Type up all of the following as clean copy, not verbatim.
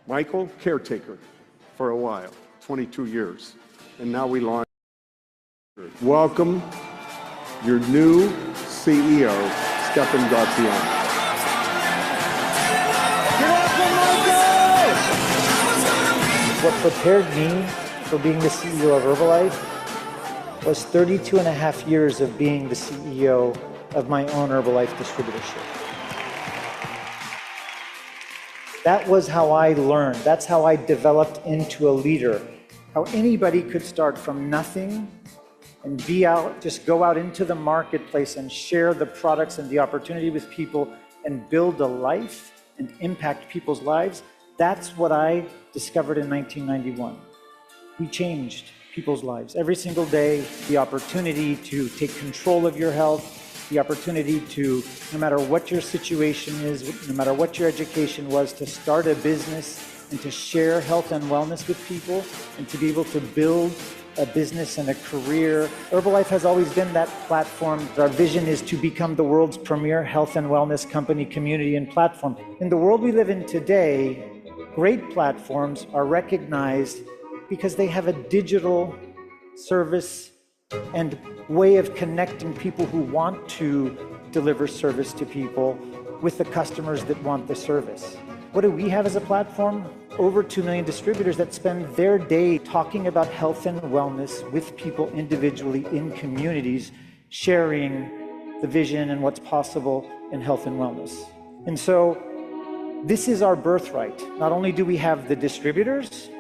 Michael, caretaker for a while, 22 years. And now we launch. Welcome your new CEO, Stefan Graziano. What prepared me for being the CEO of Herbalife was 32 and a half years of being the CEO of my own Herbalife distributorship. That was how I learned. That's how I developed into a leader. How anybody could start from nothing and just go out into the marketplace and share the products and the opportunity with people and build a life and impact people's lives. That's what I discovered in 1991. We changed people's lives every single day. The opportunity to take control of your health, the opportunity to, no matter what your situation is, no matter what your education was, to start a business and to share health and wellness with people and to be able to build a business and a career. Herbalife has always been that platform. Our vision is to become the world's premier health and wellness company, community, and platform. In the world we live in today, great platforms are recognized because they have a digital service and way of connecting people who want to deliver service to people with the customers that want the service. What do we have as a platform? Over 2 million distributors that spend their day talking about health and wellness with people individually in communities, sharing the vision and what's possible in health and wellness. And so this is our birthright. Not only do we have the distributors,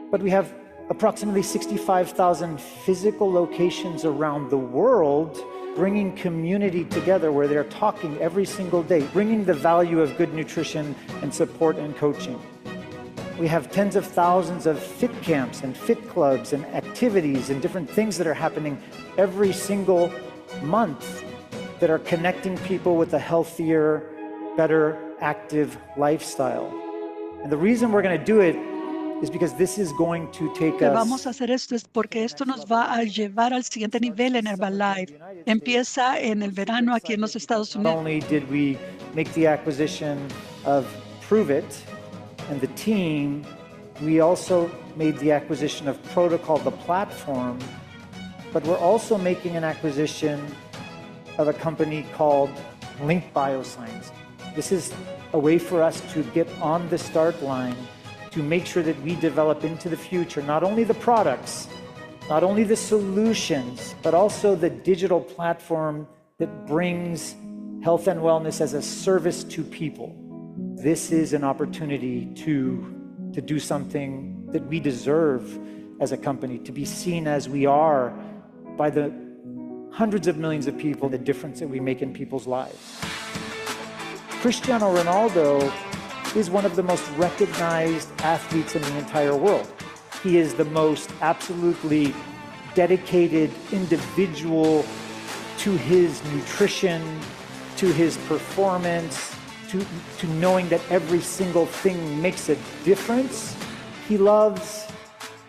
but we have approximately 65,000 physical locations around the world, bringing community together where they're talking every single day, bringing the value of good nutrition and support and coaching. We have tens of thousands of fit camps and fit clubs and activities and different things that are happening every single month that are connecting people with a healthier, better, active lifestyle. And the reason we're going to do it is because this is going to take us. Vamos a hacer esto es porque esto nos va a llevar al siguiente nivel en Herbalife. Empieza en el verano aquí en los Estados Unidos. Not only did we make the acquisition of Prove It and the team, we also made the acquisition of Protocol, the platform, but we're also making an acquisition of a company called Link Bioscience. This is a way for us to get on the start line to make sure that we develop into the future, not only the products, not only the solutions, but also the digital platform that brings health and wellness as a service to people. This is an opportunity to do something that we deserve as a company, to be seen as we are by the hundreds of millions of people, the difference that we make in people's lives. Cristiano Ronaldo is one of the most recognized athletes in the entire world. He is the most absolutely dedicated individual to his nutrition, to his performance, to knowing that every single thing makes a difference. He loves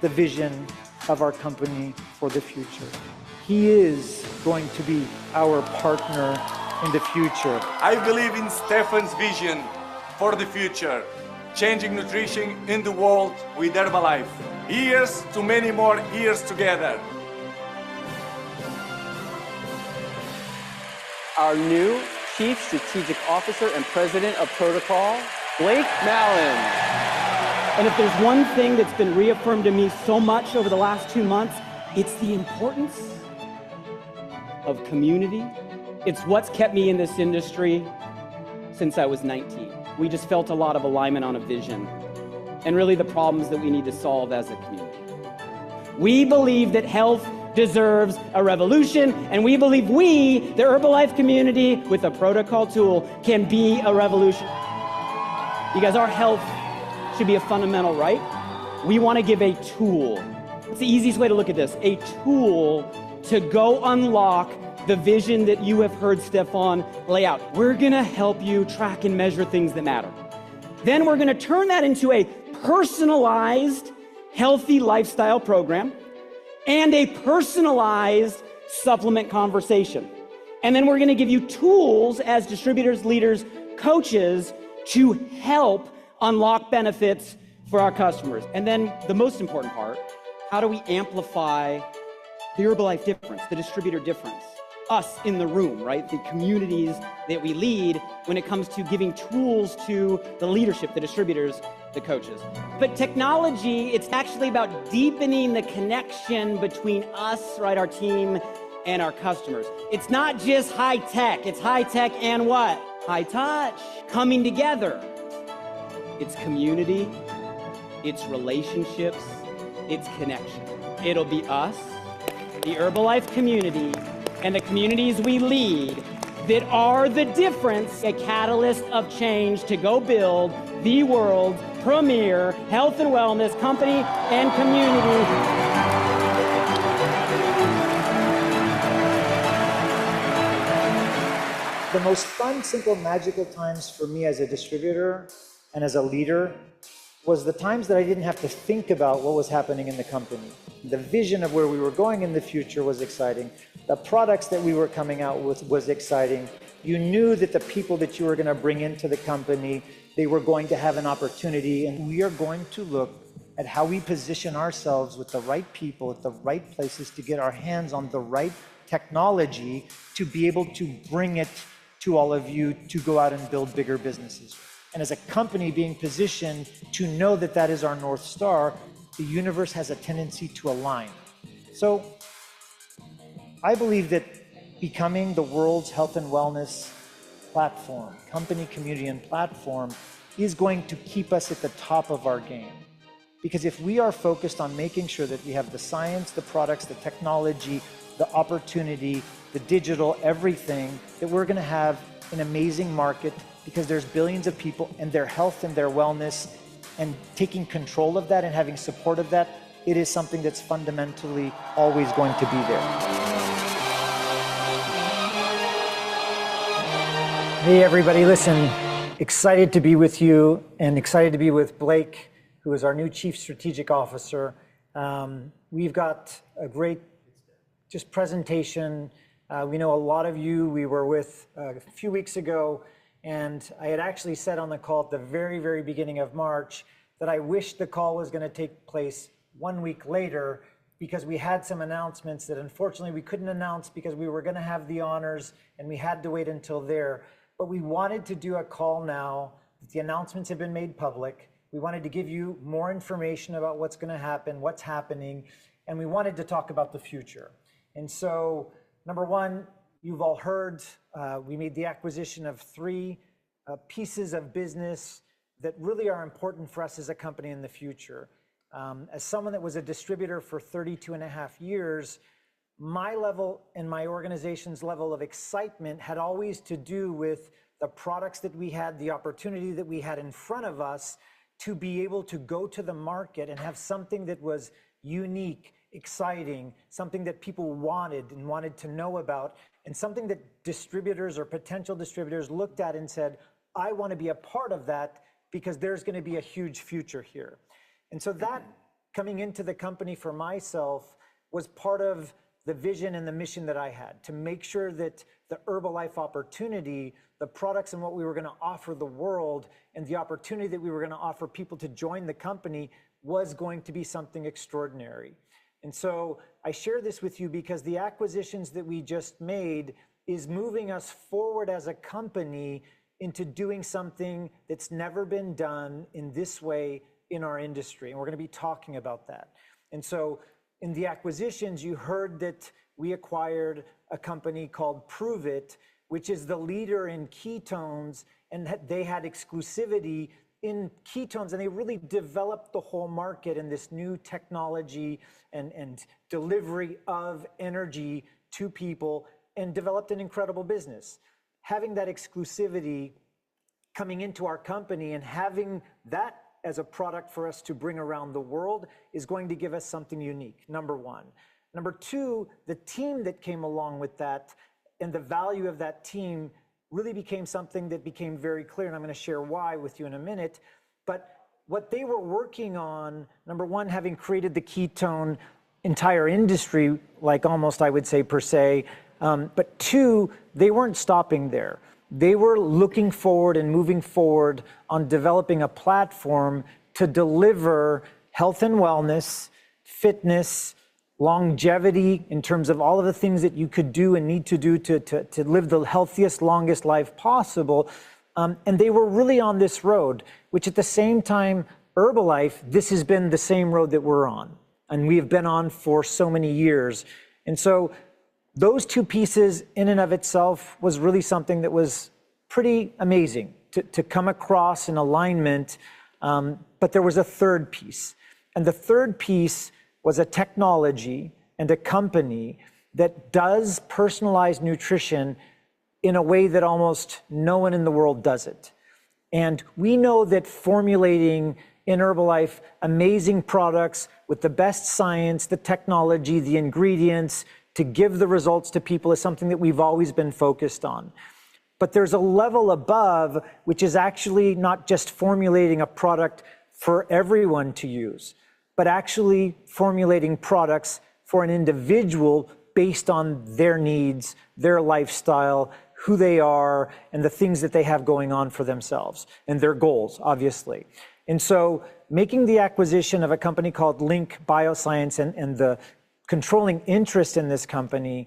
the vision of our company for the future. He is going to be our partner in the future. I believe in Stefan's vision for the future, changing nutrition in the world with Herbalife. Here's to many more years together. Our new Chief Strategic Officer and President of Protocol, Blake Mallon. And if there's one thing that's been reaffirmed to me so much over the last 2 months, it's the importance of community. It's what's kept me in this industry since I was 19. We just felt a lot of alignment on a vision and really the problems that we need to solve as a community. We believe that health deserves a revolution, and we believe we, the Herbalife community, with a protocol tool, can be a revolution. You guys, our health should be a fundamental right. We want to give a tool. It's the easiest way to look at this, a tool to go unlock the vision that you have heard Stefan lay out. We're gonna help you track and measure things that matter. Then we're gonna turn that into a personalized, healthy lifestyle program and a personalized supplement conversation. And then we're gonna give you tools as distributors, leaders, coaches to help unlock benefits for our customers. And then the most important part, how do we amplify the Herbalife difference, the distributor difference? Us in the room, right? The communities that we lead when it comes to giving tools to the leadership, the distributors, the coaches. But technology, it's actually about deepening the connection between us, right, our team, and our customers. It's not just high tech, it's high tech and what? High touch, coming together. It's community, it's relationships, it's connection. It'll be us, the Herbalife community, and the communities we lead that are the difference, a catalyst of change to go build the world's premier health and wellness company and community. The most fun, simple, magical times for me as a distributor and as a leader was the times that I didn't have to think about what was happening in the company. The vision of where we were going in the future was exciting. The products that we were coming out with was exciting. You knew that the people that you were going to bring into the company, they were going to have an opportunity, and we are going to look at how we position ourselves with the right people at the right places to get our hands on the right technology to be able to bring it to all of you to go out and build bigger businesses. And as a company being positioned to know that that is our North Star, the universe has a tendency to align. So I believe that becoming the world's health and wellness platform, company, community, and platform is going to keep us at the top of our game. Because if we are focused on making sure that we have the science, the products, the technology, the opportunity, the digital, everything, that we're going to have an amazing market, because there's billions of people and their health and their wellness, and taking control of that and having support of that, it is something that's fundamentally always going to be there. Hey everybody, listen, excited to be with you and excited to be with Blake, who is our new Chief Strategic Officer. We've got a great just presentation. We know a lot of you we were with a few weeks ago, and I had actually said on the call at the very, very beginning of March that I wished the call was going to take place 1 week later, because we had some announcements that unfortunately we couldn't announce because we were going to have the honors and we had to wait until there. But we wanted to do a call now that the announcements have been made public. We wanted to give you more information about what's going to happen, what's happening, and we wanted to talk about the future. And so, number one, you've all heard, we made the acquisition of 3 pieces of business that really are important for us as a company in the future. As someone that was a distributor for 32.5 years, my level and my organization's level of excitement had always to do with the products that we had, the opportunity that we had in front of us to be able to go to the market and have something that was unique, exciting, something that people wanted and wanted to know about, and something that distributors or potential distributors looked at and said, I want to be a part of that because there's going to be a huge future here. And so that coming into the company for myself was part of the vision and the mission that I had, to make sure that the Herbalife opportunity, the products and what we were going to offer the world, and the opportunity that we were going to offer people to join the company was going to be something extraordinary. And so I share this with you because the acquisitions that we just made is moving us forward as a company into doing something that's never been done in this way in our industry. And we're going to be talking about that. And so in the acquisitions, you heard that we acquired a company called Prove It, which is the leader in ketones, and they had exclusivity in ketones, and they really developed the whole market in this new technology and delivery of energy to people, and developed an incredible business. Having that exclusivity coming into our company and having that as a product for us to bring around the world is going to give us something unique, number one. Number two, the team that came along with that and the value of that team really became something that became very clear, and I'm going to share why with you in a minute. But what they were working on, number one, having created the ketone entire industry, like almost I would say per se, but two, they weren't stopping there. they were looking forward and moving forward on developing a platform to deliver health and wellness, fitness, longevity in terms of all of the things that you could do and need to do to live the healthiest, longest life possible. And they were really on this road, which at the same time, Herbalife, this has been the same road that we're on, and we have been on for so many years. And so those two pieces in and of itself was really something that was pretty amazing to come across in alignment. But there was a third piece. And the third piece was a technology and a company that does personalized nutrition in a way that almost no one in the world does it. And we know that formulating in Herbalife amazing products with the best science, the technology, the ingredients to give the results to people is something that we've always been focused on. But there's a level above, which is actually not just formulating a product for everyone to use, but actually formulating products for an individual based on their needs, their lifestyle, who they are, and the things that they have going on for themselves, and their goals, obviously. And so making the acquisition of a company called Link Bioscience and the controlling interest in this company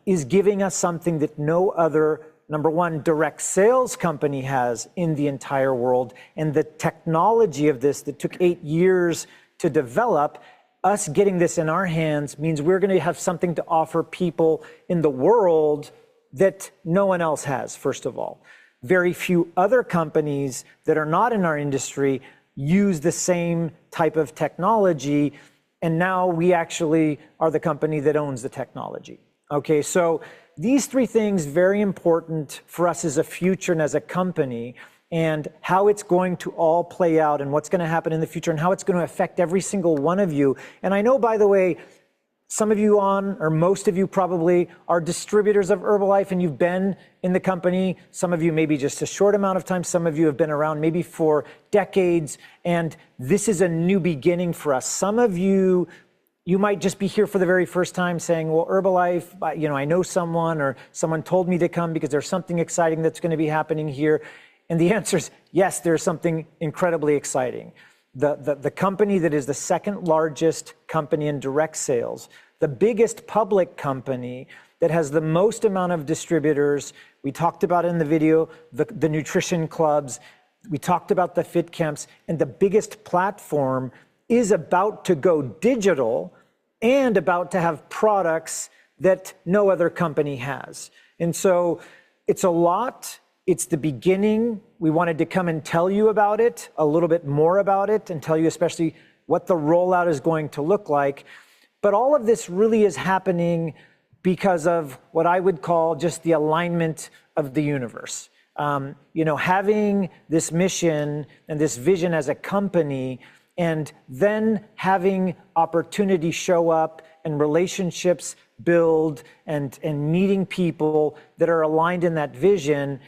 is giving us something that no other, number one, direct sales company has in the entire world. And the technology of this that took 8 years to develop, us getting this in our hands means we're going to have something to offer people in the world that no one else has, first of all. Very few other companies that are not in our industry use the same type of technology, and now we actually are the company that owns the technology. Okay, so these three things, very important for us as a future and as a company, and how it's going to all play out and what's going to happen in the future and how it's going to affect every single one of you. And I know, by the way, some of you or most of you probably are distributors of Herbalife and you've been in the company. Some of you maybe just a short amount of time. Some of you have been around maybe for decades. And this is a new beginning for us. Some of you might just be here for the very first time saying, well, Herbalife, I know someone or someone told me to come because there's something exciting that's going to be happening here. And the answer is yes, there's something incredibly exciting. The company that is the second largest company in direct sales, the biggest public company that has the most amount of distributors. We talked about in the video, the nutrition clubs. We talked about the fit camps, and the biggest platform is about to go digital and about to have products that no other company has. And so it's a lot. It's the beginning. We wanted to come and tell you about it, a little bit more about it, and tell you especially what the rollout is going to look like. But all of this really is happening because of what I would call just the alignment of the universe. Having this mission and this vision as a company, and then having opportunity show up and relationships build and meeting people that are aligned in that vision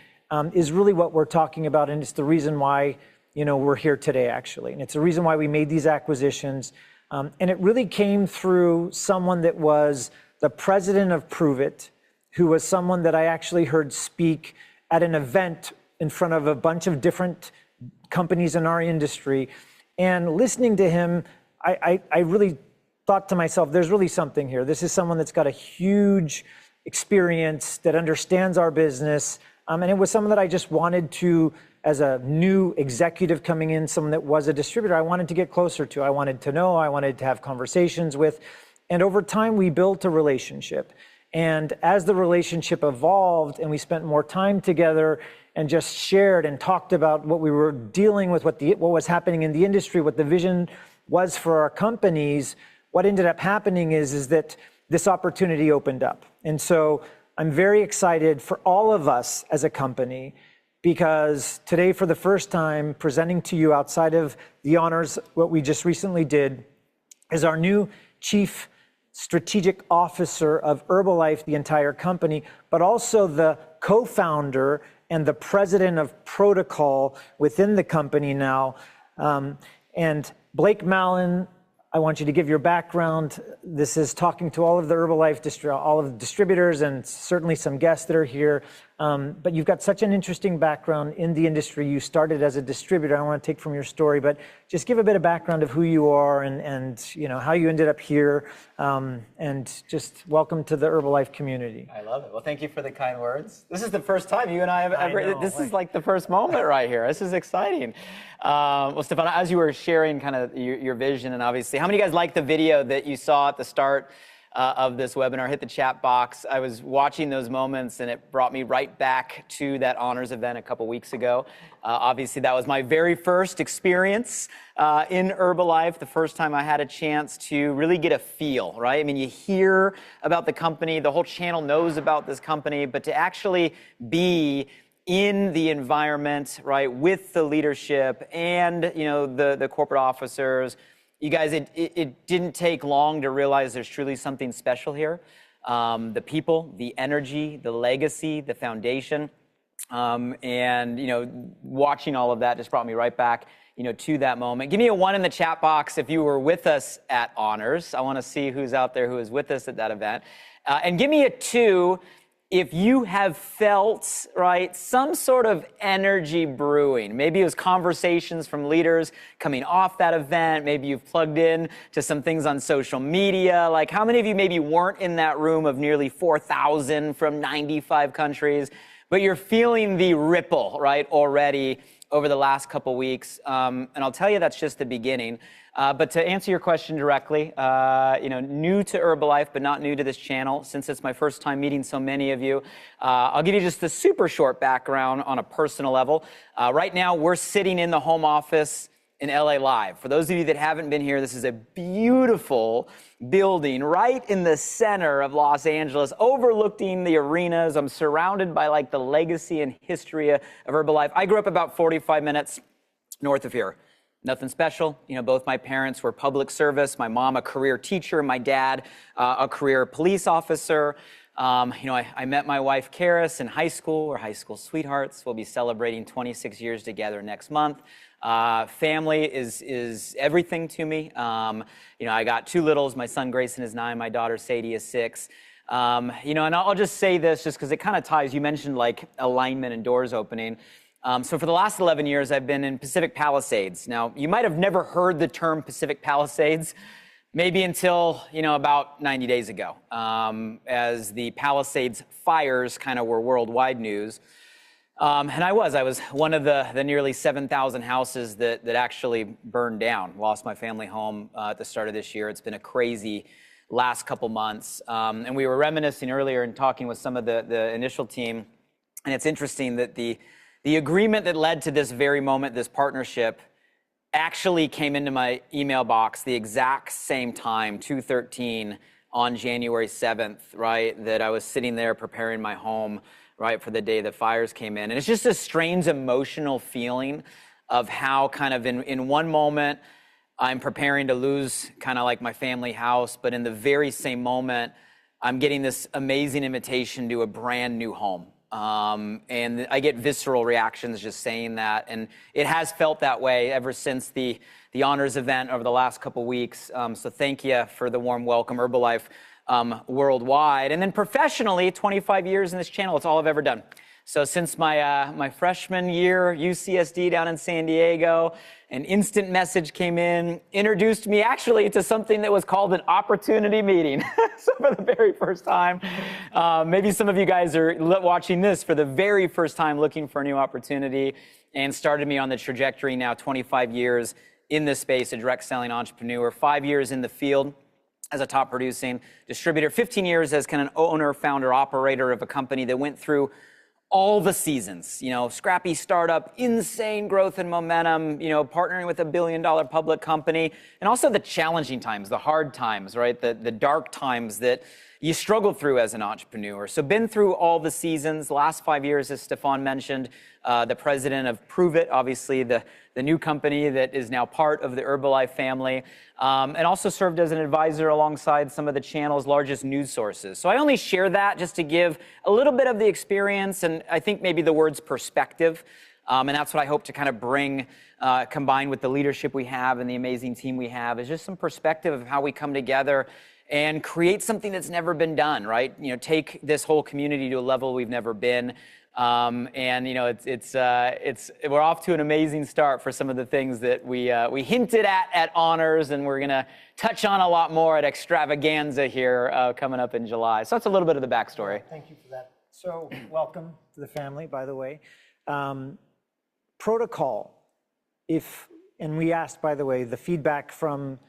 is really what we're talking about. And it's the reason why, we're here today, actually. And it's the reason why we made these acquisitions. And it really came through someone that was the president of Prove It, who was someone that I actually heard speak at an event in front of a bunch of different companies in our industry. And listening to him, I really thought to myself, there's really something here. This is someone that's got a huge experience, that understands our business. And it was someone that I just wanted to, as a new executive coming in, someone that was a distributor, I wanted to get closer to. I wanted to know, I wanted to have conversations with. And over time, we built a relationship. And as the relationship evolved and we spent more time together and just shared and talked about what we were dealing with, what was happening in the industry, what the vision was for our companies, what ended up happening is that this opportunity opened up. And so I'm very excited for all of us as a company, because today, for the first time, presenting to you outside of the honors, what we just recently did, is our new Chief Strategic Officer of Herbalife, the entire company, but also the co-founder and the president of protocol within the company now. And Blake Mallon, I want you to give your background. This is talking to all of the Herbalife, all of the distributors and certainly some guests that are here. But you've got such an interesting background in the industry. You started as a distributor. I want to take from your story, but just give a bit of background of who you are and you know, how you ended up here. And just welcome to the Herbalife community. I love it. Well, thank you for the kind words. This is the first time you and I have ever, know, this is like the first moment right here. This is exciting. Well, Stefano, as you were sharing kind of your vision, and obviously, how many of you guys liked the video that you saw at the start of this webinar? Hit the chat box. I was watching those moments, and it brought me right back to that honors event a couple weeks ago. Obviously, that was my very first experience in Herbalife, the first time I had a chance to really get a feel, right? I mean, you hear about the company, the whole channel knows about this company, but to actually be in the environment, right, with the leadership and, you know, the corporate officers, you guys, it didn't take long to realize there's truly something special here. The people, the energy, the legacy, the foundation, and, you know, watching all of that just brought me right back, you know, to that moment. Give me a 1 in the chat box if you were with us at Honors. I want to see who's out there who was with us at that event. And give me a 2 if you have felt, right, some sort of energy brewing. Maybe it was conversations from leaders coming off that event. Maybe you've plugged in to some things on social media. Like, how many of you maybe weren't in that room of nearly 4,000 from 95 countries, but you're feeling the ripple, right, already over the last couple weeks? And I'll tell you, that's just the beginning. But to answer your question directly, you know, new to Herbalife, but not new to this channel, since it's my first time meeting so many of you. I'll give you just a super short background on a personal level. Right now, we're sitting in the home office in LA Live. For those of you that haven't been here, this is a beautiful building right in the center of Los Angeles, overlooking the arenas. I'm surrounded by like the legacy and history of Herbalife. I grew up about 45 minutes north of here. Nothing special. You know, both my parents were public service. My mom, a career teacher. My dad, a career police officer. You know, I met my wife, Karis, in high school. We're high school sweethearts. We'll be celebrating 26 years together next month. Family is everything to me. You know, I got 2 littles. My son, Grayson, is 9. My daughter, Sadie, is 6. You know, and I'll just say this just because it kind of ties. You mentioned like alignment and doors opening. So for the last 11 years, I've been in Pacific Palisades. Now, you might have never heard the term Pacific Palisades, maybe until, you know, about 90 days ago, as the Palisades fires kind of were worldwide news. And I was one of the nearly 7,000 houses that actually burned down. Lost my family home at the start of this year. It's been a crazy last couple months. And we were reminiscing earlier and talking with some of the initial team. And it's interesting that the agreement that led to this very moment, this partnership, actually came into my email box the exact same time, 2:13 on January 7th, right? That I was sitting there preparing my home, right, for the day the fires came in. And it's just a strange emotional feeling of how kind of in one moment, I'm preparing to lose kind of like my family house, but in the very same moment, I'm getting this amazing invitation to a brand new home. And I get visceral reactions just saying that. And it has felt that way ever since the honors event over the last couple weeks. So thank you for the warm welcome, Herbalife worldwide. And then professionally, 25 years in this channel, it's all I've ever done. So since my freshman year, UCSD down in San Diego, an instant message came in, introduced me actually to something that was called an opportunity meeting. So for the very first time, maybe some of you guys are watching this for the very first time looking for a new opportunity, and started me on the trajectory now, 25 years in this space, a direct selling entrepreneur, 5 years in the field as a top producing distributor, 15 years as kind of an owner, founder, operator of a company that went through all the seasons, you know, scrappy startup, insane growth and momentum, you know, partnering with $1 billion public company, and also the challenging times, the hard times, right? The dark times that you struggle through as an entrepreneur. So been through all the seasons. The last 5 years, as Stefan mentioned, the president of Prove It, obviously the new company that is now part of the Herbalife family, and also served as an advisor alongside some of the channel's largest news sources. So I only share that just to give a little bit of the experience, and I think maybe the words perspective, And that's what I hope to kind of bring, combined with the leadership we have and the amazing team we have, is just some perspective of how we come together and create something that's never been done, right? You know, take this whole community to a level we've never been. And you know, we're off to an amazing start for some of the things that we hinted at honors, and we're gonna touch on a lot more at Extravaganza here coming up in July. So that's a little bit of the backstory. Thank you for that. So welcome to the family, by the way. Protocol, and we asked, by the way, the feedback from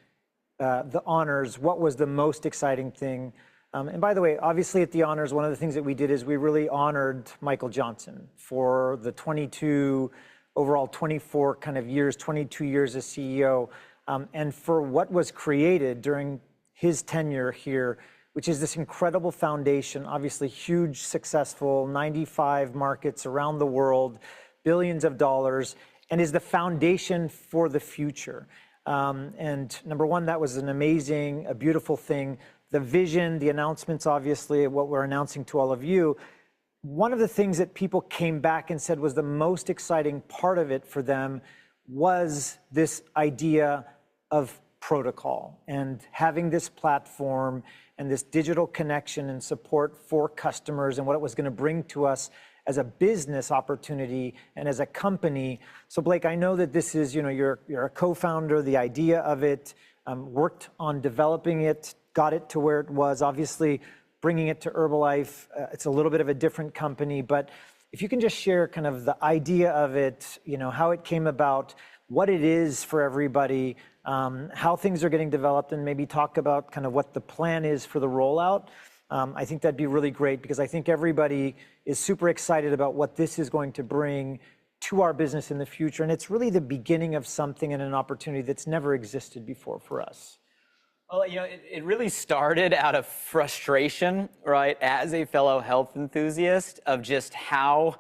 the honors, what was the most exciting thing? And by the way, obviously at the honors, one of the things that we did is we really honored Michael Johnson for the 24 kind of years, 22 years as CEO, and for what was created during his tenure here, which is this incredible foundation, obviously huge, successful, 95 markets around the world, billions of dollars, and is the foundation for the future. And number one, that was a beautiful thing. The vision, the announcements, obviously, what we're announcing to all of you. One of the things that people came back and said was the most exciting part of it for them was this idea of protocol and having this platform and this digital connection and support for customers and what it was going to bring to us as a business opportunity and as a company. So Blake, I know that this is, you're a co-founder, the idea of it, worked on developing it, got it to where it was. Obviously, bringing it to Herbalife, it's a little bit of a different company, but if you can just share kind of the idea of it, how it came about, what it is for everybody, how things are getting developed, and maybe talk about kind of what the plan is for the rollout. I think that'd be really great because I think everybody is super excited about what this is going to bring to our business in the future. And it's really the beginning of something and an opportunity that's never existed before for us. Well, it really started out of frustration, right, as a fellow health enthusiast, of just how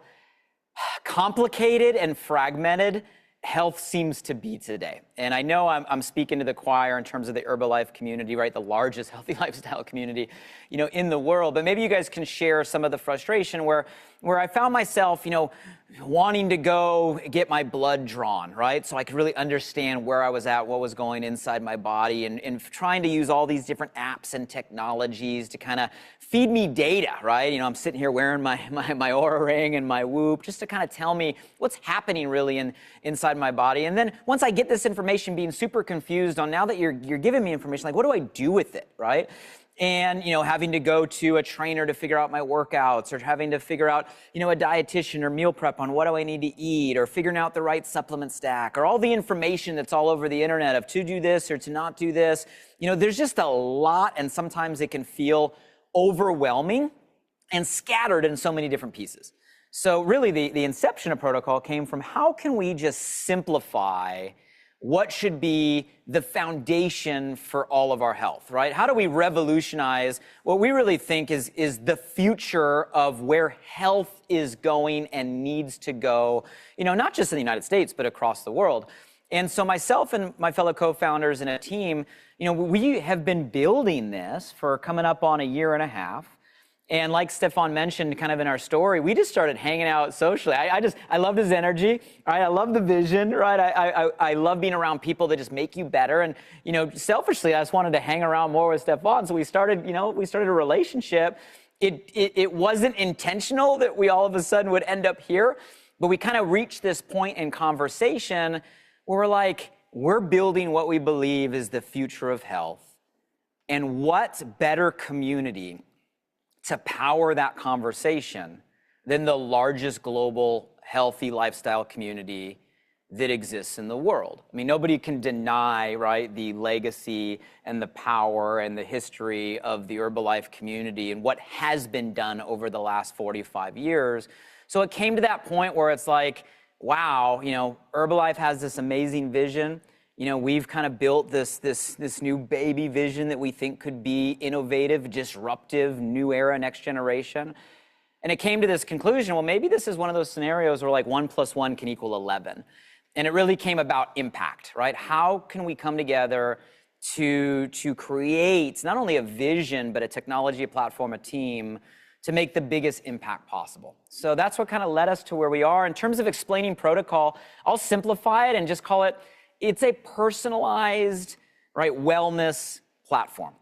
complicated and fragmented health seems to be today. And I know I'm speaking to the choir in terms of the Herbalife community, right, the largest healthy lifestyle community, in the world. But maybe you guys can share some of the frustration where I found myself, wanting to go get my blood drawn, right? So I could really understand where I was at, what was going inside my body, and trying to use all these different apps and technologies to kind of feed me data, right? I'm sitting here wearing my Oura ring and my Whoop just to kind of tell me what's happening really inside my body. And then once I get this information, being super confused on, now that you're giving me information, like, what do I do with it, right? And, having to go to a trainer to figure out my workouts, or having to figure out, a dietitian or meal prep on what do I need to eat, or figuring out the right supplement stack, or all the information that's all over the internet of to do this or to not do this. There's just a lot, and sometimes it can feel overwhelming and scattered in so many different pieces. So really the inception of Protocol came from, how can we just simplify what should be the foundation for all of our health, right? How do we revolutionize what we really think is the future of where health is going and needs to go, not just in the United States, but across the world. And so myself and my fellow co-founders and a team, we have been building this for coming up on a year and a half. And like Stefan mentioned kind of in our story, we just started hanging out socially. I loved his energy, right? I love the vision, right? I love being around people that just make you better. And, selfishly, I just wanted to hang around more with Stefan. So we started a relationship. It wasn't intentional that we all of a sudden would end up here, but we kind of reached this point in conversation where we're like, we're building what we believe is the future of health. And what better community to power that conversation than the largest global healthy lifestyle community that exists in the world. I mean, nobody can deny, right, the legacy and the power and the history of the Herbalife community and what has been done over the last 45 years. So it came to that point where it's like, wow, Herbalife has this amazing vision. We've kind of built this new baby vision that we think could be innovative, disruptive, new era, next generation. And it came to this conclusion, well, maybe this is one of those scenarios where like 1 + 1 can equal 11. And it really came about impact, right? How can we come together to create not only a vision, but a technology, a platform, a team to make the biggest impact possible. So that's what kind of led us to where we are. In terms of explaining protocol, I'll simplify it and just call it, it's a personalized, right, wellness platform.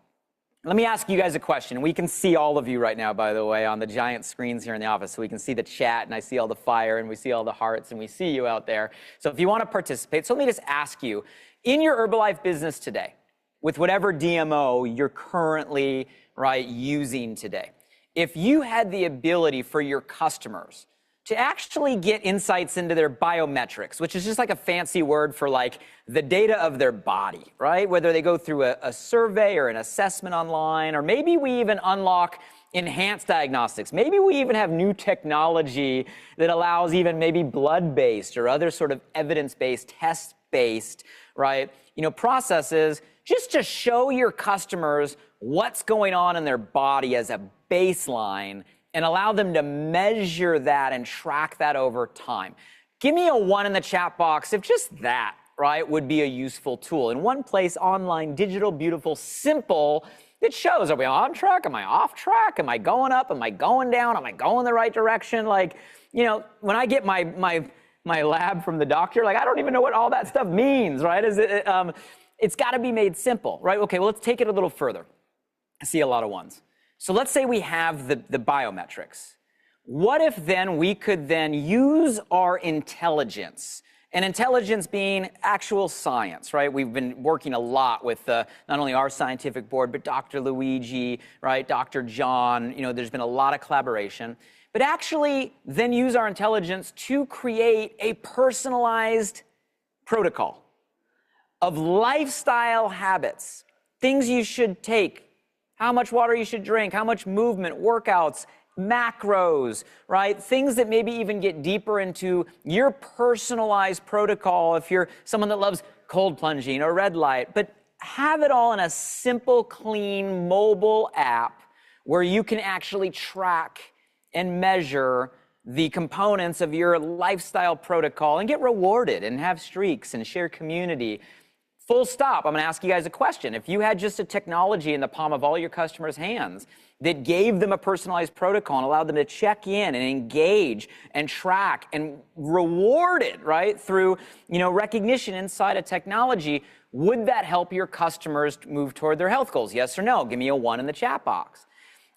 Let me ask you guys a question. We can see all of you right now, by the way, on the giant screens here in the office. So we can see the chat, and I see all the fire, and we see all the hearts, and we see you out there. So if you want to participate, so let me just ask you, in your Herbalife business today, with whatever DMO you're currently, right, using today, if you had the ability for your customers to actually get insights into their biometrics, which is just like a fancy word for like the data of their body, right? Whether they go through a survey or an assessment online, or maybe we even unlock enhanced diagnostics. Maybe we even have new technology that allows even maybe blood-based or other sort of evidence-based, test-based, right, processes just to show your customers what's going on in their body as a baseline and allow them to measure that and track that over time. Give me a 1 in the chat box if just that, right, would be a useful tool. In one place, online, digital, beautiful, simple, it shows, are we on track? Am I off track? Am I going up? Am I going down? Am I going the right direction? Like, when I get my lab from the doctor, like, I don't even know what all that stuff means, right? It's got to be made simple, right? Okay, well, let's take it a little further. I see a lot of ones. So let's say we have the biometrics. What if then we could then use our intelligence, and intelligence being actual science, right? We've been working a lot with not only our scientific board, but Dr. Luigi, right? Dr. John, there's been a lot of collaboration, but actually then use our intelligence to create a personalized protocol of lifestyle habits, things you should take, how much water you should drink, how much movement, workouts, macros, right? Things that maybe even get deeper into your personalized protocol if you're someone that loves cold plunging or red light, but have it all in a simple, clean mobile app where you can actually track and measure the components of your lifestyle protocol and get rewarded and have streaks and share community. Full stop. I'm going to ask you guys a question. If you had just a technology in the palm of all your customers' hands that gave them a personalized protocol and allowed them to check in and engage and track and reward it, right, through, recognition inside a technology, would that help your customers move toward their health goals? Yes or no? Give me a 1 in the chat box.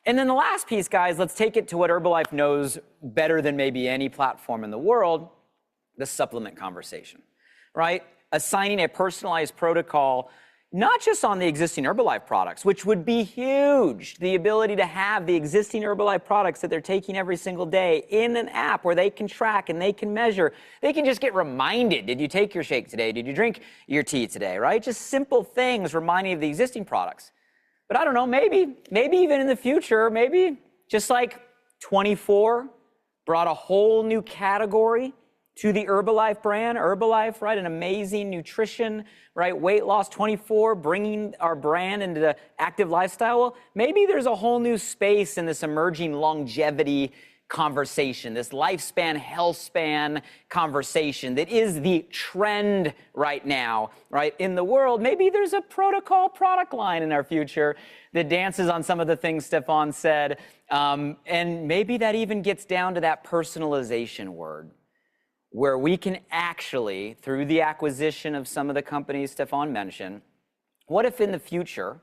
And then the last piece, guys, let's take it to what Herbalife knows better than maybe any platform in the world, the supplement conversation, right? Assigning a personalized protocol, not just on the existing Herbalife products, which would be huge. The ability to have the existing Herbalife products that they're taking every single day in an app where they can track and they can measure. They can just get reminded, did you take your shake today? Did you drink your tea today, right? Just simple things reminding of the existing products. But I don't know, maybe even in the future, maybe just like 24 brought a whole new category to the Herbalife brand. Herbalife, right, an amazing nutrition, right, weight loss. 24, bringing our brand into the active lifestyle. Well, maybe there's a whole new space in this emerging longevity conversation, this lifespan, health span conversation that is the trend right now, right, in the world. Maybe there's a protocol product line in our future that dances on some of the things Stefan said. And maybe that even gets down to that personalization word, where we can actually, through the acquisition of some of the companies Stefan mentioned, what if in the future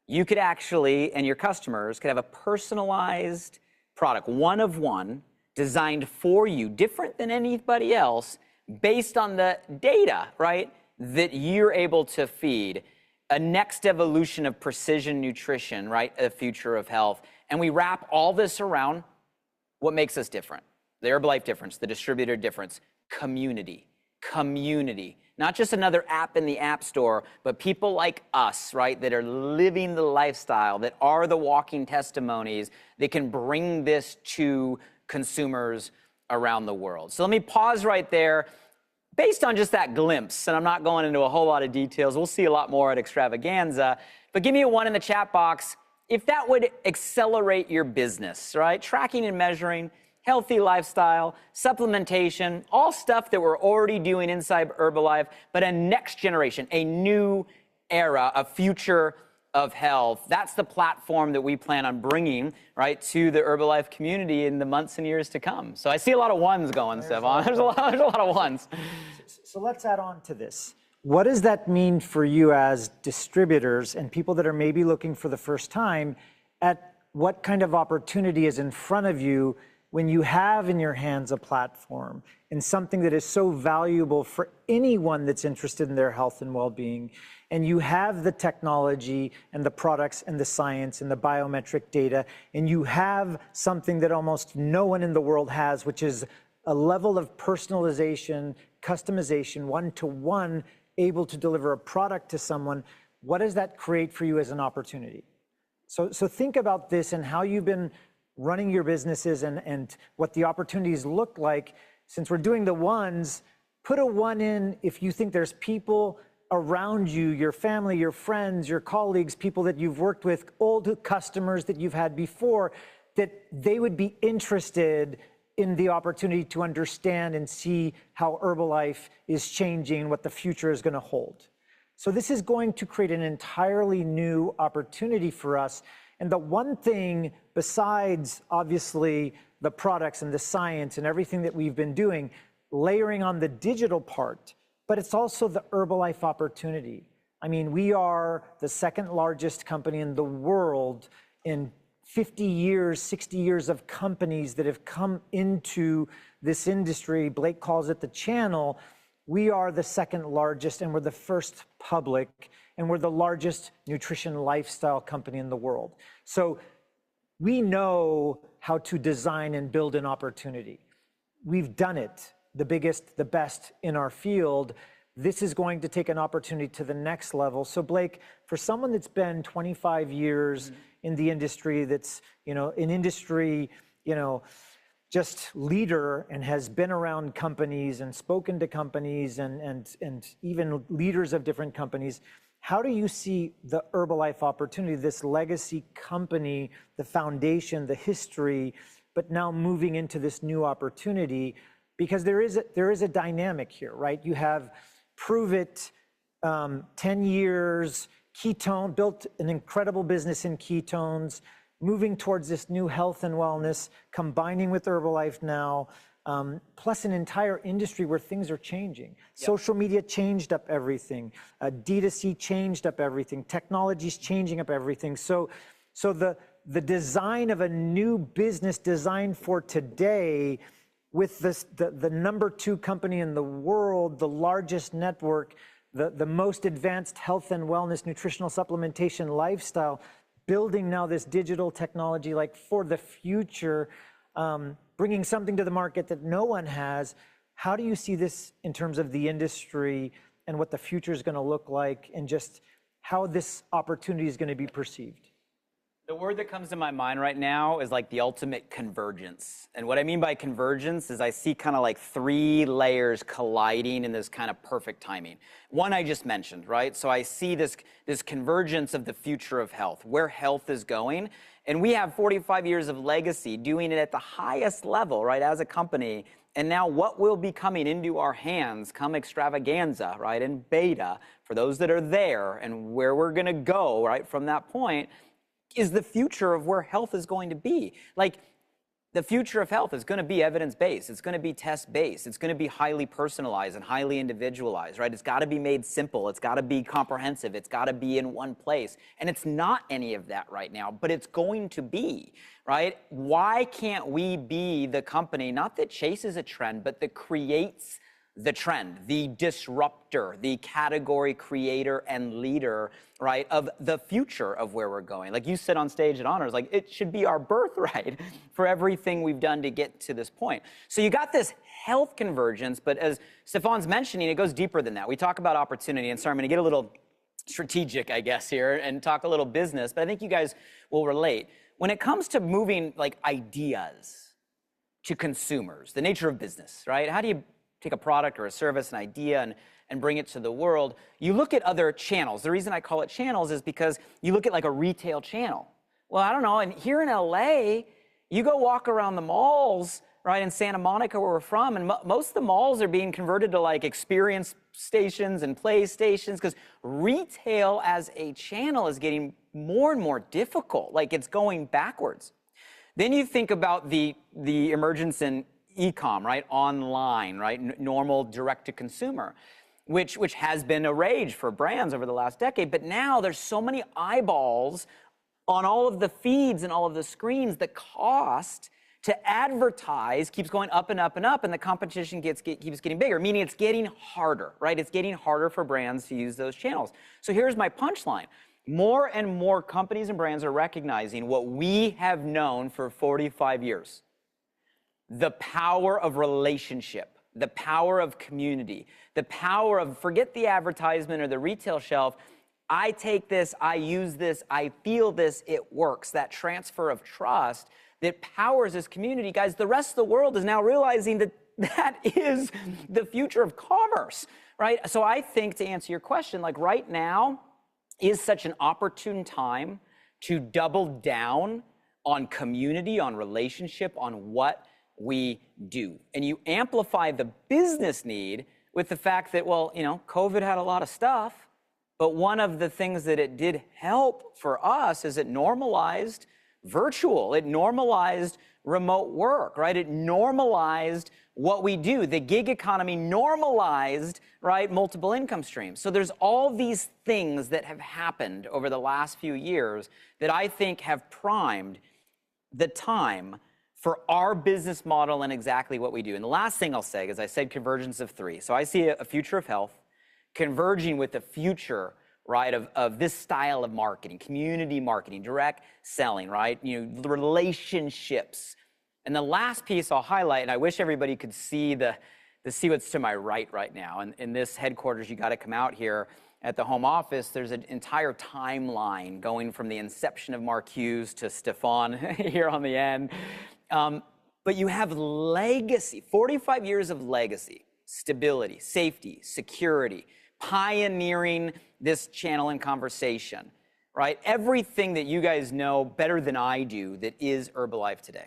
you could actually, and your customers could have a personalized product, one of one, designed for you, different than anybody else, based on the data, right, that you're able to feed, a next evolution of precision nutrition, right, a future of health. And we wrap all this around what makes us different. The Herbalife difference, the distributor difference, community. Not just another app in the App Store, but people like us, right, that are living the lifestyle, that are the walking testimonies, that can bring this to consumers around the world. So let me pause right there. Based on just that glimpse, and I'm not going into a whole lot of details, we'll see a lot more at Extravaganza, but give me a 1 in the chat box if that would accelerate your business, right? Tracking and measuring, healthy lifestyle, supplementation, all stuff that we're already doing inside Herbalife, but a next generation, a new era, a future of health, that's the platform that we plan on bringing, right, to the Herbalife community in the months and years to come. So I see a lot of ones going, Stefan. There's a lot of ones. So let's add on to this. What does that mean for you as distributors and people that are maybe looking for the first time at what kind of opportunity is in front of you when you have in your hands a platform and something that is so valuable for anyone that's interested in their health and well-being, and you have the technology and the products and the science and the biometric data, and you have something that almost no one in the world has, which is a level of personalization, customization, one-to-one, able to deliver a product to someone, what does that create for you as an opportunity? So think about this and how you've been running your businesses and what the opportunities look like. Since we're doing the ones, put a one in if you think there's people around you, your family, your friends, your colleagues, people that you've worked with, old customers that you've had before, that they would be interested in the opportunity to understand and see how Herbalife is changing, what the future is going to hold. So this is going to create an entirely new opportunity for us. And the one thing, besides obviously the products and the science and everything that we've been doing, layering on the digital part, but it's also the Herbalife opportunity. I mean, we are the second largest company in the world in 50 years, 60 years of companies that have come into this industry. Blake calls it the channel. We are the second largest, and we're the first public, and we're the largest nutrition lifestyle company in the world. So we know how to design and build an opportunity. We've done it, the biggest, the best in our field. This is going to take an opportunity to the next level. So Blake, for someone that's been 25 years in the industry, that's, an industry, just leader and has been around companies and spoken to companies and even leaders of different companies, how do you see the Herbalife opportunity, this legacy company, the foundation, the history, but now moving into this new opportunity? Because there is a dynamic here, right? You have Prove It, 10 years, ketone, built an incredible business in ketones, moving towards this new health and wellness, combining with Herbalife now, plus an entire industry where things are changing. Yep. Social media changed up everything. D2C changed up everything. Technology's changing up everything. So the design of a new business designed for today, with the number 2 company in the world, the largest network, the most advanced health and wellness, nutritional supplementation lifestyle, building now this digital technology like for the future, bringing something to the market that no one has. How do you see this in terms of the industry and what the future is going to look like, and just how this opportunity is going to be perceived? The word that comes to my mind right now is like the ultimate convergence. And what I mean by convergence is I see kind of like 3 layers colliding in this kind of perfect timing. One I just mentioned, right? So I see this convergence of the future of health, where health is going. And we have 45 years of legacy doing it at the highest level, right, as a company. And now what will be coming into our hands come extravaganza, right, and beta, for those that are there, and where we're going to go, right, from that point, is the future of where health is going to be. Like, the future of health is going to be evidence-based. It's going to be test-based. It's going to be highly personalized and highly individualized, right? It's got to be made simple. It's got to be comprehensive. It's got to be in one place. And it's not any of that right now, but it's going to be, right? Why can't we be the company, not that chases a trend, but that creates the trend, the disruptor, the category creator and leader, right, of the future of where we're going? Like you said on stage at Honors, like it should be our birthright for everything we've done to get to this point. So you got this health convergence, but as Stefan's mentioning, it goes deeper than that. We talk about opportunity, and sorry, I'm going to get a little strategic, I guess, here and talk a little business, but I think you guys will relate. When it comes to moving like ideas to consumers, the nature of business, right? How do you take a product or a service, an idea, and bring it to the world? You look at other channels. The reason I call it channels is because you look at like a retail channel. Well, I don't know, and here in LA, you go walk around the malls, right, in Santa Monica, where we're from, and most of the malls are being converted to like experience stations and play stations because retail as a channel is getting more and more difficult. Like it's going backwards. Then you think about the emergence in e-com, right, online, right, normal direct-to-consumer, which has been a rage for brands over the last decade. But now there's so many eyeballs on all of the feeds and all of the screens. The cost to advertise keeps going up and up and up, and the competition keeps getting bigger, meaning it's getting harder, right? It's getting harder for brands to use those channels. So here's my punchline. More and more companies and brands are recognizing what we have known for 45 years. The power of relationship, the power of community, the power of, forget the advertisement or the retail shelf, I take this, I use this, I feel this, it works. That transfer of trust that powers this community. Guys, the rest of the world is now realizing that that is the future of commerce, right? So I think, to answer your question, like right now is such an opportune time to double down on community, on relationship, on what we do. And you amplify the business need with the fact that, well, you know, COVID had a lot of stuff, but one of the things that it did help for us is it normalized virtual. It normalized remote work, right? It normalized what we do. The gig economy normalized, right, multiple income streams. So there's all these things that have happened over the last few years that I think have primed the time for our business model and exactly what we do. And the last thing I'll say is I said convergence of three. So I see a future of health converging with the future, right, of this style of marketing, community marketing, direct selling, right, you know, relationships. And the last piece I'll highlight, and I wish everybody could see see what's to my right now. And in this headquarters, you got to come out here at the home office. There's an entire timeline going from the inception of Mark Hughes to Stefan here on the end. But you have legacy, 45 years of legacy, stability, safety, security, pioneering this channel and conversation, right? Everything that you guys know better than I do that is Herbalife today.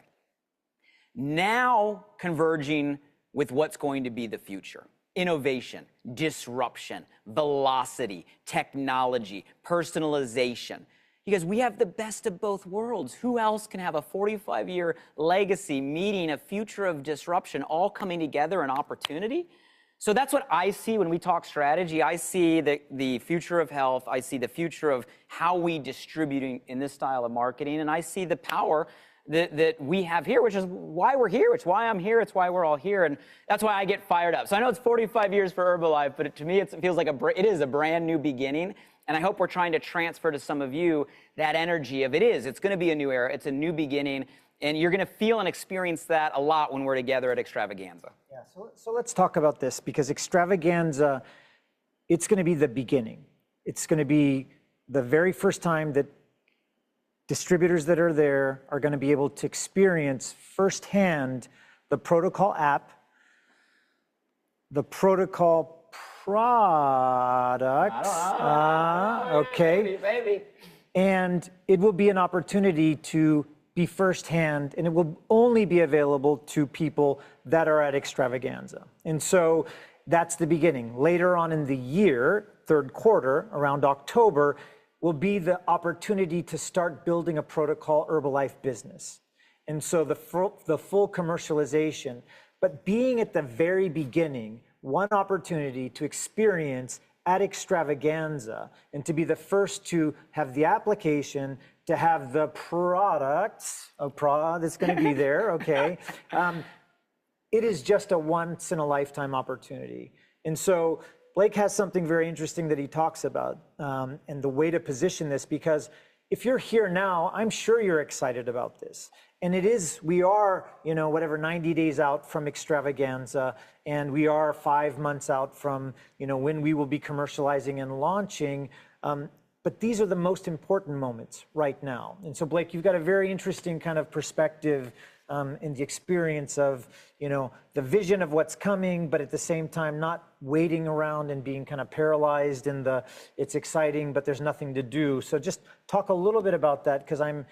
Now converging with what's going to be the future. Innovation, disruption, velocity, technology, personalization. You guys, we have the best of both worlds. Who else can have a 45-year legacy meeting a future of disruption all coming together in opportunity? So that's what I see when we talk strategy. I see the future of health. I see the future of how we distribute in this style of marketing. And I see the power that we have here, which is why we're here. It's why I'm here. It's why we're all here. And that's why I get fired up. So I know it's 45 years for Herbalife, but to me, it feels like it is a brand new beginning. And I hope we're trying to transfer to some of you that energy of it's going to be a new era. It's a new beginning. And you're going to feel and experience that a lot when we're together at Extravaganza. Yeah, so let's talk about this, because Extravaganza, it's going to be the beginning. It's going to be the very first time that distributors that are there are going to be able to experience firsthand the Protocol app, the Protocol products. Okay. Baby. And it will be an opportunity to be firsthand, and it will only be available to people that are at Extravaganza. And so that's the beginning. Later on in the year, third quarter, around October, will be the opportunity to start building a Protocol Herbalife business. And so the full commercialization, but being at the very beginning, one opportunity to experience at Extravaganza and to be the first to have the application, to have the products, that's going to be there, okay? It is just a once-in-a-lifetime opportunity. And so Blake has something very interesting that he talks about, and the way to position this, because if you're here now, I'm sure you're excited about this. And we are, 90 days out from Extravaganza, and we are 5 months out from, when we will be commercializing and launching. But these are the most important moments right now. And so, Blake, you've got a very interesting kind of perspective in the experience of, the vision of what's coming, but at the same time, not waiting around and being kind of paralyzed in it's exciting, but there's nothing to do. So just talk a little bit about that, because I'm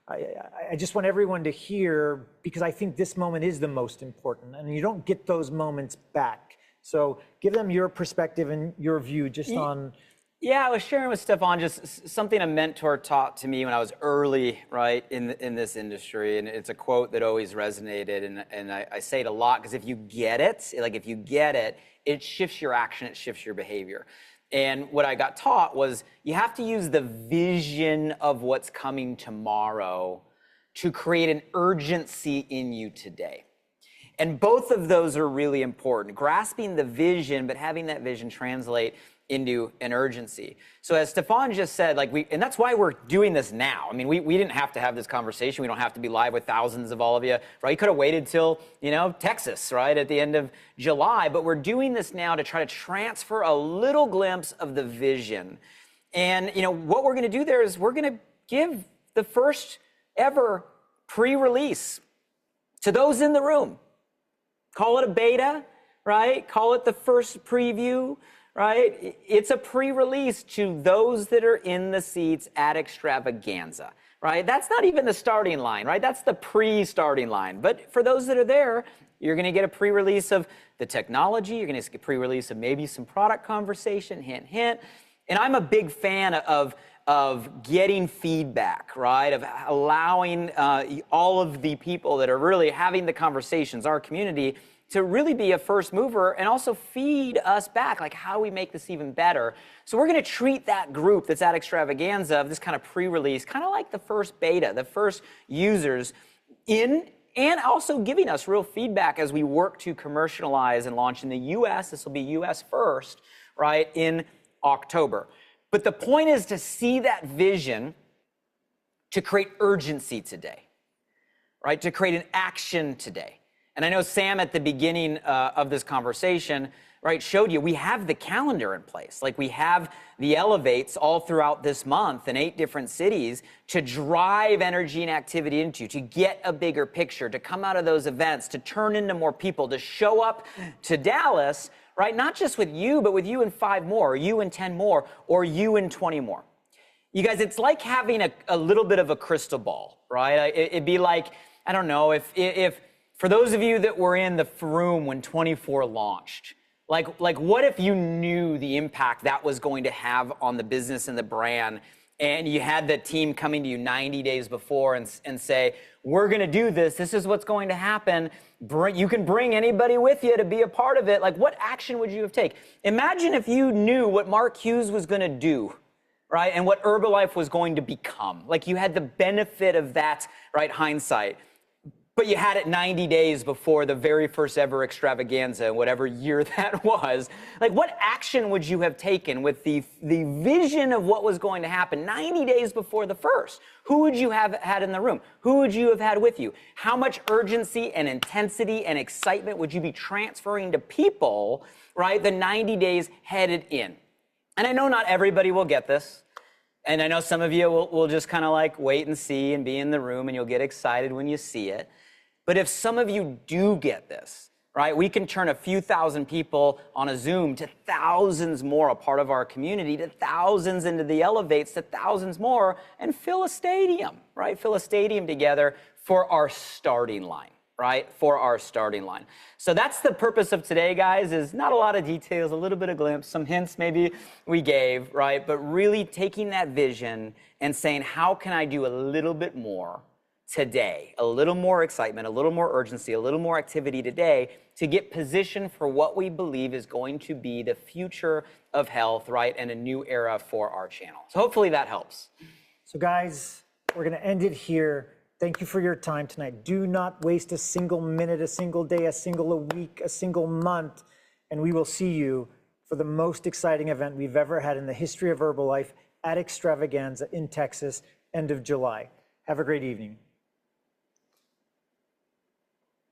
I just want everyone to hear, because I think this moment is the most important, and you don't get those moments back. So give them your perspective and your view just on. Yeah, I was sharing with Stefan just something a mentor taught to me when I was early, right, in this industry. And it's a quote that always resonated. And I say it a lot because if you get it, like if you get it, it shifts your action, it shifts your behavior. And what I got taught was you have to use the vision of what's coming tomorrow to create an urgency in you today. And both of those are really important. Grasping the vision, but having that vision translate into an urgency. So as Stefan just said, and that's why we're doing this now. I mean, we didn't have to have this conversation. We don't have to be live with thousands of all of you, right? You could have waited till, Texas, right, at the end of July. But we're doing this now to try to transfer a little glimpse of the vision. And, what we're going to do there is we're going to give the first ever pre-release to those in the room. Call it a beta, right? Call it the first preview, right? It's a pre-release to those that are in the seats at Extravaganza, right? That's not even the starting line, right? That's the pre-starting line. But for those that are there, you're going to get a pre-release of the technology. You're going to get a pre-release of maybe some product conversation, hint, hint. And I'm a big fan of getting feedback, right? Of allowing all of the people that are really having the conversations, our community, to really be a first mover and also feed us back, like how we make this even better. So we're going to treat that group that's at Extravaganza of this kind of pre-release, kind of like the first beta, the first users in, and also giving us real feedback as we work to commercialize and launch in the US. This will be US first, right, in October. But the point is to see that vision, to create urgency today, right? To create an action today. And I know Sam at the beginning of this conversation, right, showed you we have the calendar in place. Like we have the elevates all throughout this month in 8 different cities to drive energy and activity into, to get a bigger picture, to come out of those events, to turn into more people, to show up to Dallas, right? Not just with you, but with you and 5 more, or you and 10 more, or you and 20 more. You guys, it's like having a little bit of a crystal ball, right? It'd be like, I don't know, if for those of you that were in the room when 24 launched, like what if you knew the impact that was going to have on the business and the brand, and you had the team coming to you 90 days before and say, we're going to do this. This is what's going to happen. You can bring anybody with you to be a part of it. Like, what action would you have taken? Imagine if you knew what Mark Hughes was going to do, right? And what Herbalife was going to become. Like, you had the benefit of that, right, hindsight. But you had it 90 days before the very first ever extravaganza, whatever year that was. Like, what action would you have taken with the vision of what was going to happen 90 days before the first? Who would you have had in the room? Who would you have had with you? How much urgency and intensity and excitement would you be transferring to people, right, the 90 days headed in? And I know not everybody will get this. And I know some of you will just kind of like wait and see and be in the room, and you'll get excited when you see it. But if some of you do get this, right, we can turn a few thousand people on a Zoom to thousands more, a part of our community, to thousands into the elevates, to thousands more, and fill a stadium, right? Fill a stadium together for our starting line, right? For our starting line. So that's the purpose of today, guys, is not a lot of details, a little bit of glimpse, some hints maybe we gave, right? But really taking that vision and saying, how can I do a little bit more today, a little more excitement, a little more urgency, a little more activity today to get positioned for what we believe is going to be the future of health, right? And a new era for our channel. So hopefully that helps. So guys, we're going to end it here. Thank you for your time tonight. Do not waste a single minute, a single day, a single week, a single month, and we will see you for the most exciting event we've ever had in the history of Herbalife at Extravaganza in Texas, end of July. Have a great evening.